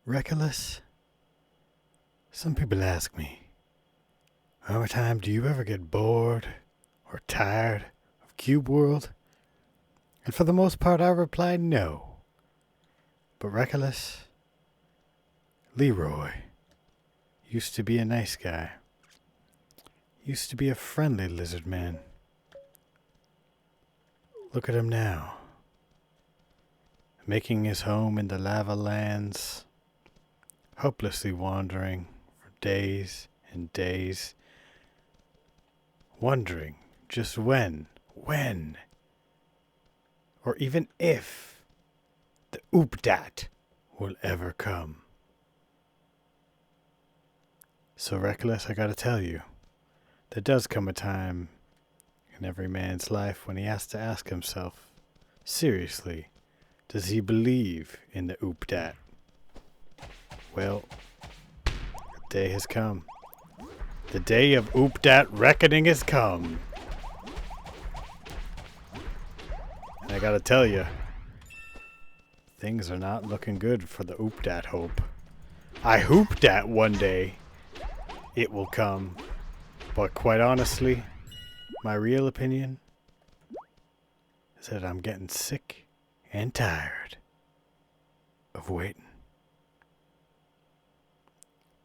Reckless? Some people ask me, Armourtime, do you ever get bored or tired of CubeWorld? And for the most part, I reply no. But Reckless, Leeroy, used to be a nice guy. Used to be a friendly lizard man. Look at him now. Making his home in the lava lands. Hopelessly wandering for days and days. Wondering just when, or even if the OOPDAT will ever come. So Reckless, I gotta tell you, there does come a time in every man's life when he has to ask himself, seriously, does he believe in the OOPDAT? Well, the day has come. The day of OOPDAT reckoning has come. And I gotta tell you, things are not looking good for the OOPDAT hope. I hope that one day it will come. But quite honestly, my real opinion is that I'm getting sick and tired of waiting.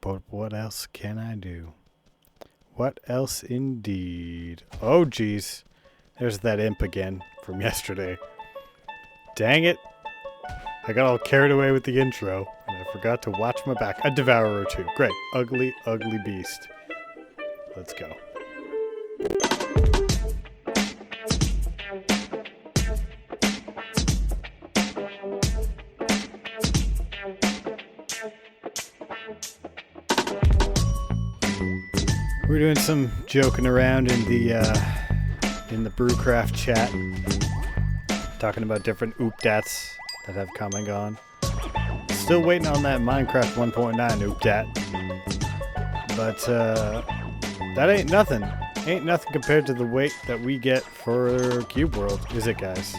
But what else can I do? What else indeed? Oh, geez. There's that imp again from yesterday. Dang it. I got all carried away with the intro, and I forgot to watch my back. A devourer too. Great. Ugly, ugly beast. Let's go. We're doing some joking around in the Brewcraft chat, talking about different OOPDATs that have come and gone. Still waiting on that Minecraft 1.9 OOPDAT, but that ain't nothing. Ain't nothing compared to the wait that we get for CubeWorld, is it, guys?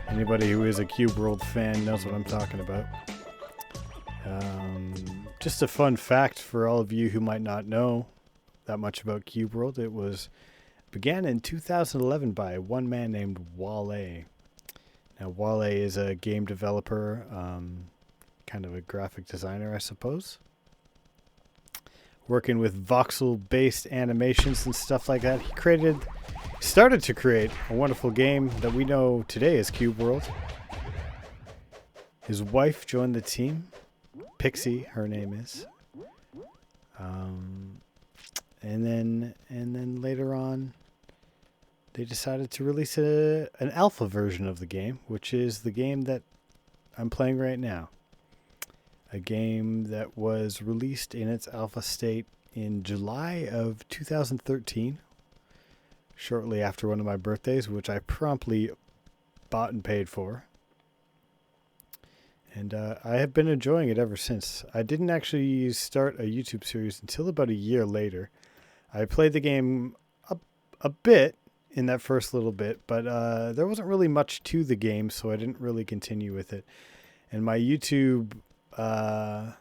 Anybody who is a CubeWorld fan knows what I'm talking about. Just a fun fact for all of you who might not know that much about CubeWorld. It began in 2011 by one man named Wollay. Now, Wollay is a game developer, kind of a graphic designer, I suppose. Working with voxel-based animations and stuff like that. He started to create a wonderful game that we know today as CubeWorld. His wife joined the team. Pixie, her name is. And then later on, they decided to release an alpha version of the game, which is the game that I'm playing right now. A game that was released in its alpha state in July of 2013, shortly after one of my birthdays, which I promptly bought and paid for. And I have been enjoying it ever since. I didn't actually start a YouTube series until about a year later. I played the game a bit in that first little bit, but there wasn't really much to the game, so I didn't really continue with it. And my YouTube, I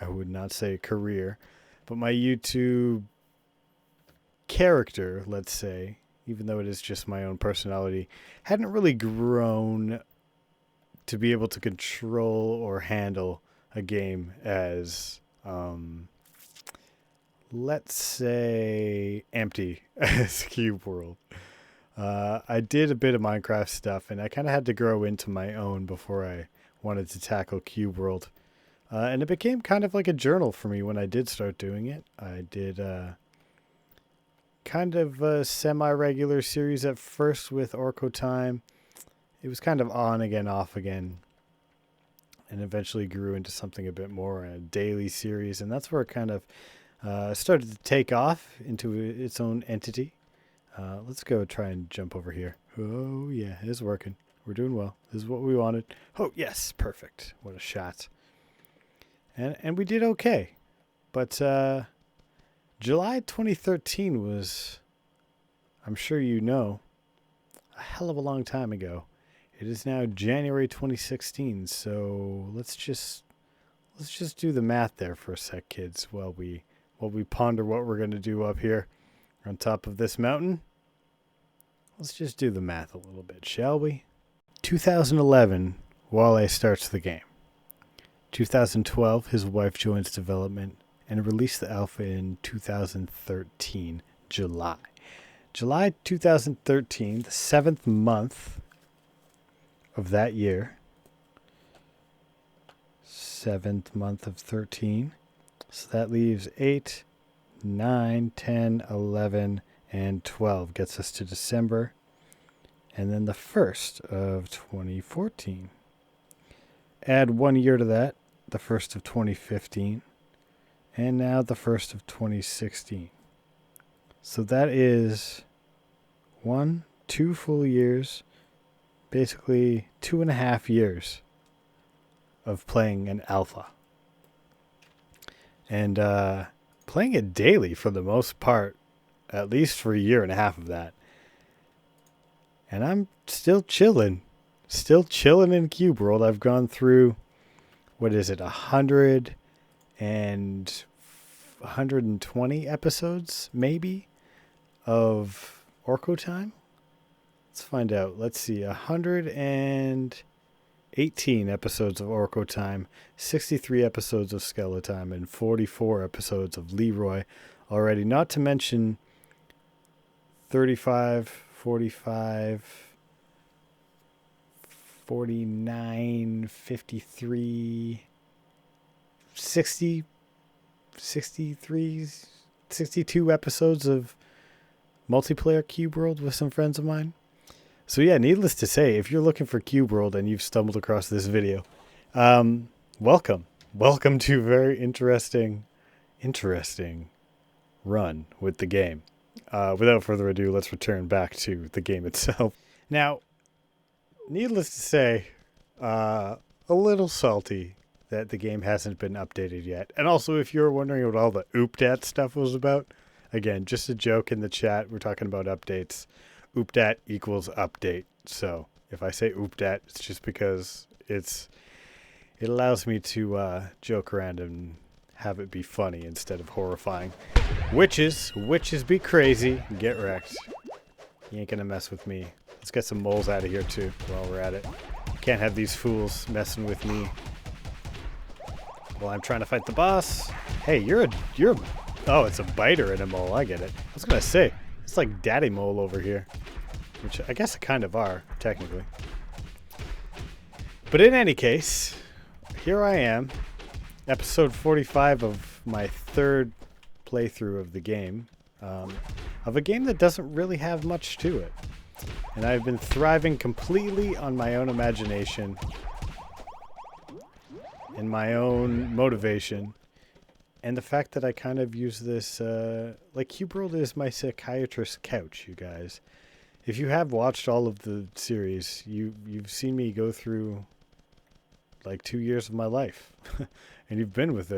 would not say career, but my YouTube character, let's say, even though it is just my own personality, hadn't really grown to be able to control or handle a game as, let's say, empty as CubeWorld. I did a bit of Minecraft stuff, and I kind of had to grow into my own before I wanted to tackle CubeWorld. And it became kind of like a journal for me when I did start doing it. I did kind of a semi-regular series at first with Armourtime. It was kind of on again, off again, and eventually grew into something a bit more, a daily series. And that's where it kind of started to take off into its own entity. Let's go try and jump over here. Oh, yeah, it is working. We're doing well. This is what we wanted. Oh, yes, perfect. What a shot. And we did okay. But July 2013 was, I'm sure you know, a hell of a long time ago. It is now January 2016, so let's let's just do the math there for a sec, kids, while we ponder what we're going to do up here on top of this mountain. Let's just do the math a little bit, shall we? 2011, Wollay starts the game. 2012, his wife joins development and released the alpha in 2013, July. July 2013, the 7th month of that year. 7th month of 13. So that leaves 8, 9, 10, 11, and 12. Gets us to December. And then the 1st of 2014. Add 1 year to that, the 1st of 2015. And now the 1st of 2016. So that is 2 full years, basically 2.5 years of playing an alpha. And playing it daily for the most part, at least for 1.5 years of that. And I'm still chilling. Still chilling in CubeWorld. I've gone through, 120 episodes, maybe, of Armourtime? Let's find out. Let's see. 118 episodes of Armourtime, 63 episodes of Skeletime, and 44 episodes of Leeroy already. Not to mention 35, 45, 49, 53, 60, 63, 62 episodes of multiplayer CubeWorld with some friends of mine. So yeah, needless to say, if you're looking for CubeWorld and you've stumbled across this video, welcome. Welcome to a very interesting run with the game. Without further ado, let's return back to the game itself. Now, needless to say, a little salty that the game hasn't been updated yet. And also, if you're wondering what all the OOPDAT stuff was about, again, just a joke in the chat. We're talking about updates. OOPDAT equals update. So if I say OOPDAT, it's just because it allows me to joke around and have it be funny instead of horrifying. Witches be crazy. Get wrecked. You ain't gonna mess with me. Let's get some moles out of here too while we're at it. Can't have these fools messing with me while I'm trying to fight the boss. Hey, you're oh, it's a biter and a mole. I get it. I was gonna say, it's like daddy mole over here, which I guess it kind of are, technically. But in any case, here I am, episode 45 of my 3rd playthrough of the game, of a game that doesn't really have much to it. And I've been thriving completely on my own imagination and my own motivation. And the fact that I kind of use this, like CubeWorld is my psychiatrist's couch, you guys. If you have watched all of the series, you've seen me go through like 2 years of my life. And you've been with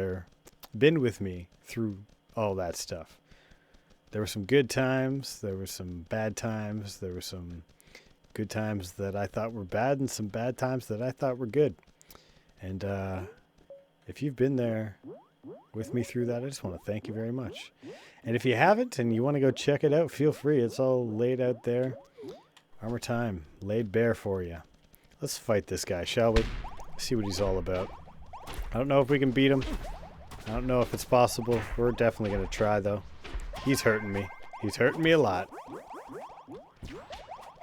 me through all that stuff. There were some good times, there were some bad times, there were some good times that I thought were bad and some bad times that I thought were good. And if you've been there with me through that, I just want to thank you very much. And if you haven't and you want to go check it out, feel free. It's all laid out there. Armourtime, laid bare for you. Let's fight this guy, shall we? See what he's all about. I don't know if we can beat him. I don't know if it's possible. We're definitely going to try, though. He's hurting me. He's hurting me a lot.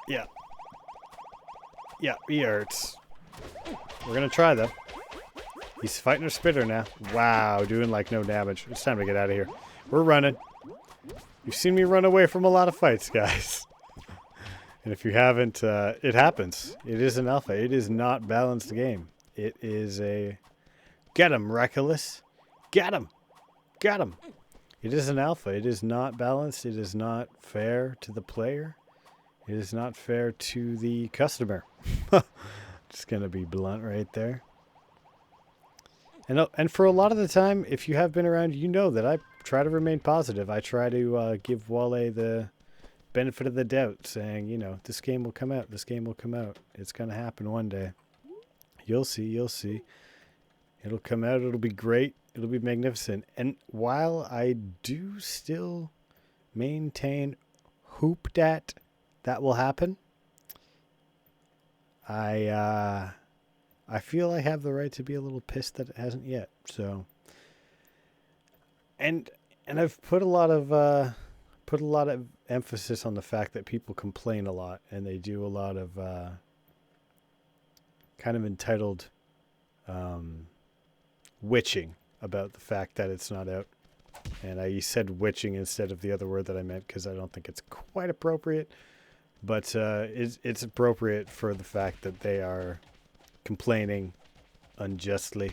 Yeah. Yeah, he hurts. We're going to try, though. He's fighting a spitter now. Wow, doing like no damage. It's time to get out of here. We're running. You've seen me run away from a lot of fights, guys. And if you haven't, it happens. It is an alpha. It is not balanced game. It is a... Get him, Reckless. Get him. Get him. It is an alpha. It is not balanced. It is not fair to the player. It is not fair to the customer. Just going to be blunt right there. And for a lot of the time, if you have been around, you know that I try to remain positive. I try to give Wollay the benefit of the doubt, saying, you know, this game will come out. This game will come out. It's going to happen one day. You'll see. You'll see. It'll come out. It'll be great. It'll be magnificent. And while I do still maintain OOPDAT, that will happen, I feel I have the right to be a little pissed that it hasn't yet. So, and I've put a lot of emphasis on the fact that people complain a lot, and they do a lot of kind of entitled witching about the fact that it's not out. And I said witching instead of the other word that I meant because I don't think it's quite appropriate. But it's appropriate for the fact that they are complaining unjustly.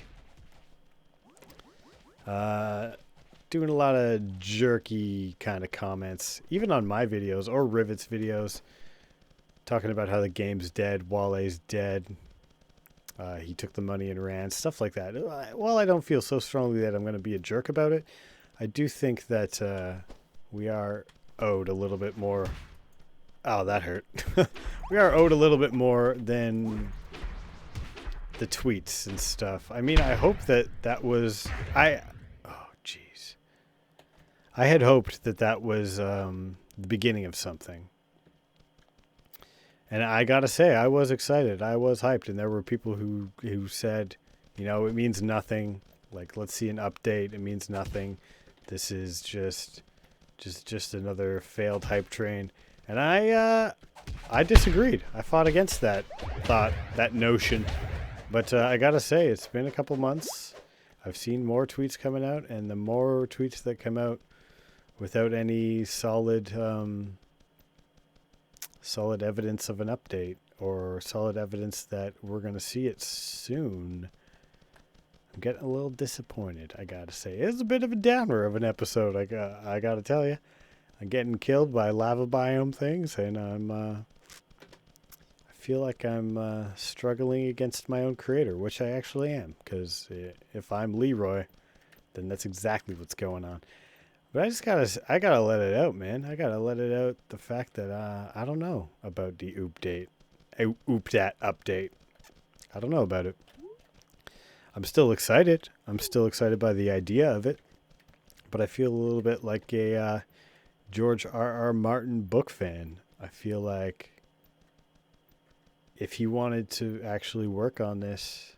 Doing a lot of jerky kind of comments, even on my videos or Rivet's videos, talking about how the game's dead, Wollay's dead. He took the money and ran, stuff like that. While I don't feel so strongly that I'm going to be a jerk about it, I do think that we are owed a little bit more. Oh, that hurt. We are owed a little bit more than the tweets and stuff. I mean, I hope that was... Oh, jeez. I had hoped that was the beginning of something. And I gotta say, I was excited. I was hyped. And there were people who said, you know, it means nothing. Like, let's see an update. It means nothing. This is just another failed hype train. And I disagreed. I fought against that thought, that notion. But I gotta say, it's been a couple months. I've seen more tweets coming out, and the more tweets that come out without any solid evidence of an update or solid evidence that we're going to see it soon, I'm getting a little disappointed, I gotta say. It's a bit of a downer of an episode, I gotta tell you. I'm getting killed by lava biome things, and I feel like I'm struggling against my own creator, which I actually am, because if I'm Leeroy, then that's exactly what's going on. But I gotta let it out, man. I gotta let it out, the fact that I don't know about the OOPDAT update. I don't know about it. I'm still excited. I'm still excited by the idea of it, but I feel a little bit like a George R.R. Martin book fan. I feel like if he wanted to actually work on this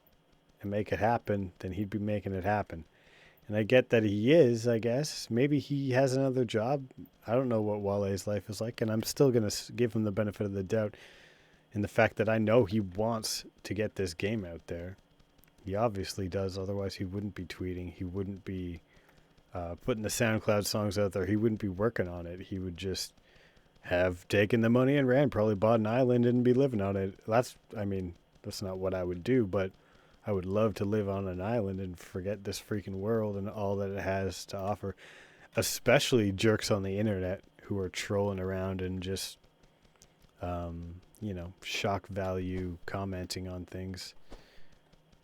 and make it happen, then he'd be making it happen. And I get that he is, I guess. Maybe he has another job. I don't know what Wollay's life is like, and I'm still going to give him the benefit of the doubt in the fact that I know he wants to get this game out there. He obviously does, otherwise he wouldn't be tweeting. He wouldn't be putting the SoundCloud songs out there. He wouldn't be working on it. He would just have taken the money and ran, probably bought an island and be living on it. That's not what I would do, but I would love to live on an island and forget this freaking world and all that it has to offer, especially jerks on the internet who are trolling around and just, shock value commenting on things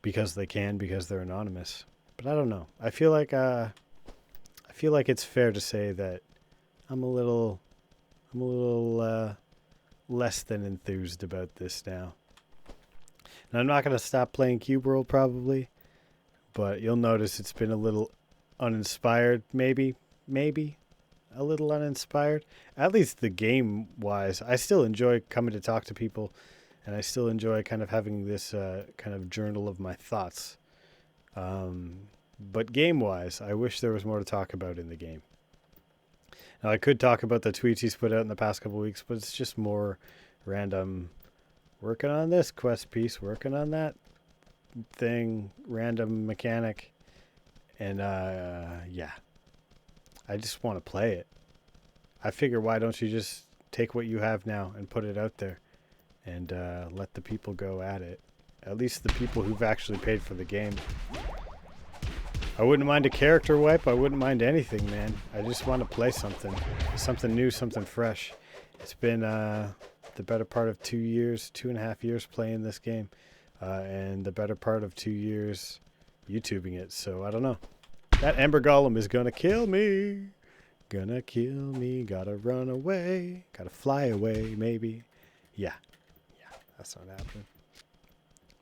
because they can, because they're anonymous. But I don't know. I feel like it's fair to say that I'm a little less than enthused about this now. And I'm not going to stop playing CubeWorld probably, but you'll notice it's been a little uninspired, maybe a little uninspired. At least the game-wise, I still enjoy coming to talk to people, and I still enjoy kind of having this kind of journal of my thoughts. But game-wise, I wish there was more to talk about in the game. Now, I could talk about the tweets he's put out in the past couple of weeks, but it's just more random. Working on this quest piece, working on that thing, random mechanic. And, yeah. I just want to play it. I figure, why don't you just take what you have now and put it out there and let the people go at it. At least the people who've actually paid for the game. I wouldn't mind a character wipe. I wouldn't mind anything, man. I just want to play something. Something new, something fresh. It's been the better part of 2 years, 2.5 years playing this game. And the better part of 2 years YouTubing it. So, I don't know. That Ember Golem is gonna kill me. Gonna kill me. Gotta run away. Gotta fly away, maybe. Yeah. Yeah, that's not happening.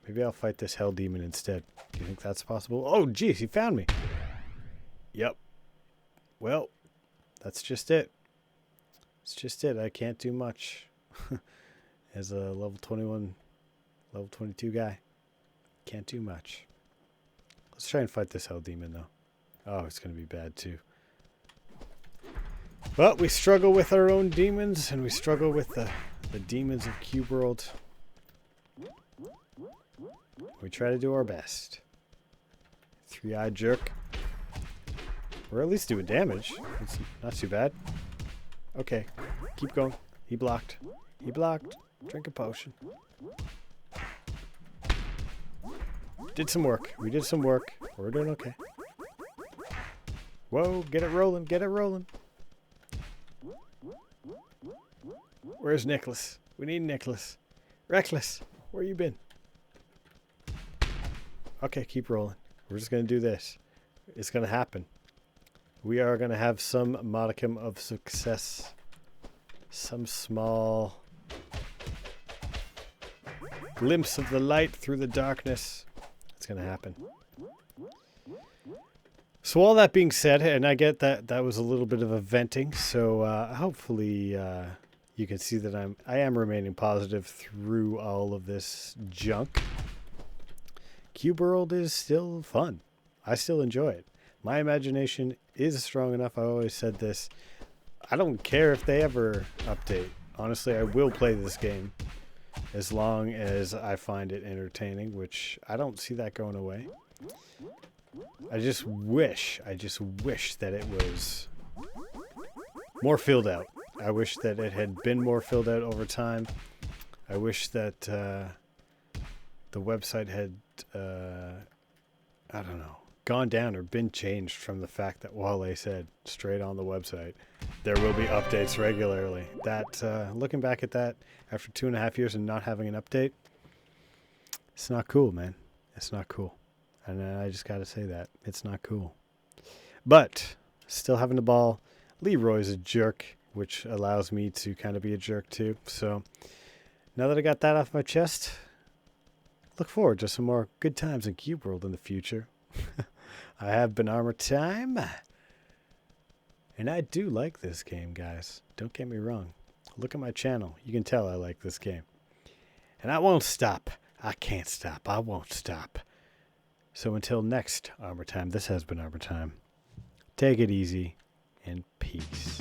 Maybe I'll fight this hell demon instead. Do you think that's possible? Oh, geez, he found me. Yep. Well, that's just it. It's just it. I can't do much. As a level 21, level 22 guy. Can't do much. Let's try and fight this hell demon, though. Oh, it's going to be bad, too. But we struggle with our own demons, and we struggle with the demons of CubeWorld. We try to do our best. Three-eyed jerk. We're at least doing damage. It's not too bad. Okay, keep going. He blocked. He blocked. Drink a potion. Did some work. We did some work. We're doing okay. Whoa, get it rolling. Get it rolling. Where's Nicholas? We need Nicholas. Reckless, where you been? Okay, keep rolling. We're just going to do this. It's going to happen. We are going to have some modicum of success. Some small glimpse of the light through the darkness. It's going to happen. So all that being said, and I get that that was a little bit of a venting, so hopefully you can see that I am remaining positive through all of this junk. CubeWorld is still fun. I still enjoy it. My imagination is strong enough. I always said this. I don't care if they ever update. Honestly, I will play this game as long as I find it entertaining, which I don't see that going away. I just wish that it was more filled out. I wish that it had been more filled out over time. I wish that the website had, I don't know, gone down or been changed from the fact that Wollay said straight on the website, there will be updates regularly. That, looking back at that after 2.5 years and not having an update, it's not cool, man. It's not cool. And I just got to say that. It's not cool. But, still having the ball. Leeroy's a jerk, which allows me to kind of be a jerk too. So, now that I got that off my chest, look forward to some more good times in CubeWorld in the future. I have been Armourtime. And I do like this game, guys. Don't get me wrong. Look at my channel. You can tell I like this game. And I won't stop. I can't stop. I won't stop. So until next Armourtime, this has been Armourtime. Take it easy and peace.